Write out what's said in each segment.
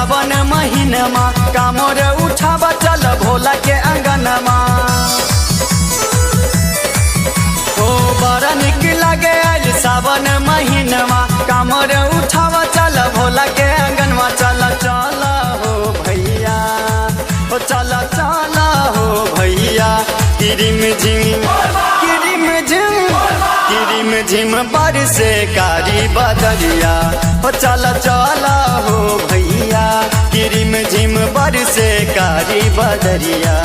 सावन महीनमा कामोर उठावा चल भोला के अंगनमा। ओ बड़ा निक लागे आइल सावन महीनमा कामोर उठावा चल भोला के अंगनमा। चल चल हो भैया ओ चल चल हो भैया किरिम झिम किरिम झिम किरिम झिम बरसे कारी बदरिया। ओ चल चल हो भैया किरिम झिम बरसे कारी बदरिया।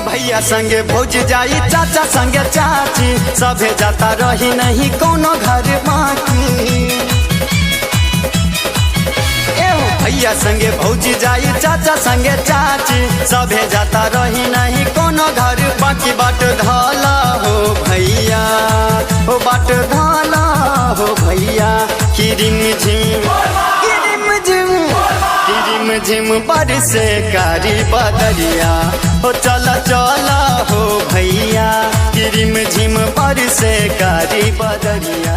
भैया संगे भौज जाई चाचा संगे चाची सभे जाता रही नहीं कोनो घर बाकी। एहो भैया संगे भौज जाई चाचा संगे चाची सभे जाता रही नहीं कोनो घर बाकी। बाट धाला हो भैया ओ बाट धाला हो भैया किरिम झिम किरिम झिम किरिम झिम बरसे कारी बदरिया। ओ चल चल हो भैया किरिम झिम बरसे कारी बदरिया।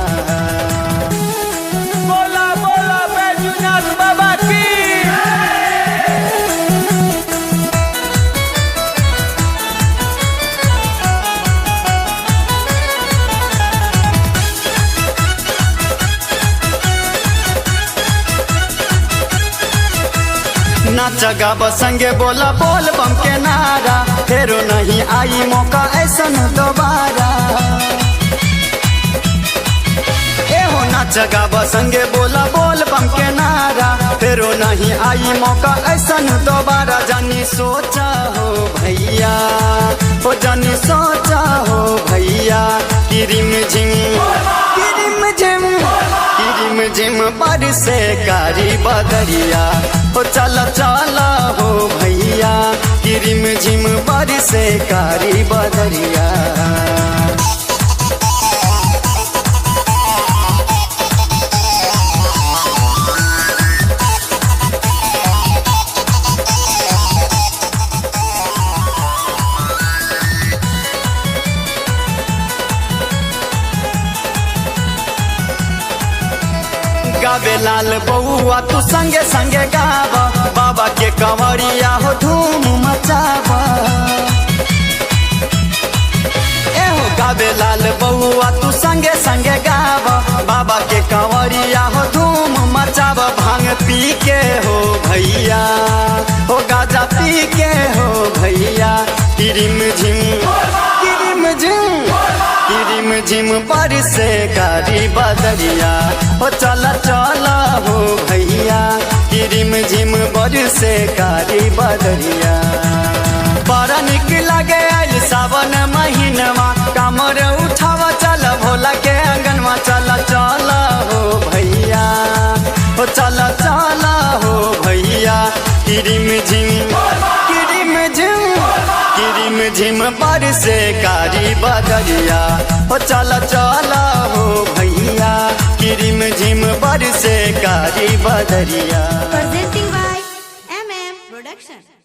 बोला बोला बैजूनाथ बाबा की। नाच गाब संगे बोला बोल बम के नारा फेरो नहीं आई मौका ऐसन दोबारा। एहो नाच गाब संगे बोला बोल बम के नारा फेरो नहीं आई मौका ऐसन दोबारा। जानी सोचा हो भैया ओ जानी सोचा हो भैया किरिम झिम किरिम झिम किरिम झिम बरसे कारी बदरिया। ओ चल चल हो भैया किरिम झिम बरसे कारी बदरिया। गावे लाल बउआ तू संगे संगे गावा बाबा के कंवरिया हो धूम मचावा। एहो गावे लाल बउआ तू संगे संगे गावा बाबा के कंवरिया हो धूम मचावा। भांग पी के हो भैया हो गाजा पी के हो भैया किरिम झिम किरिम झिम किरिम झिम बरसे कारी बदरिया। ओ चल चल हो भैया किरिम झिम बरसे कारी बदरिया। बड़ा निक लागे आइल सावन महीनमा कामर उठावा चल भोला के अंगनमा। चल चल हो भैया ओ चल चल हो भैया किरिम झिम किरिम झिम किरिम झिम बरसे कारी बदरिया। ओ चल चल हो भैया किरिम झिम बरसे कारी बदरिया। Presenting by MM Production.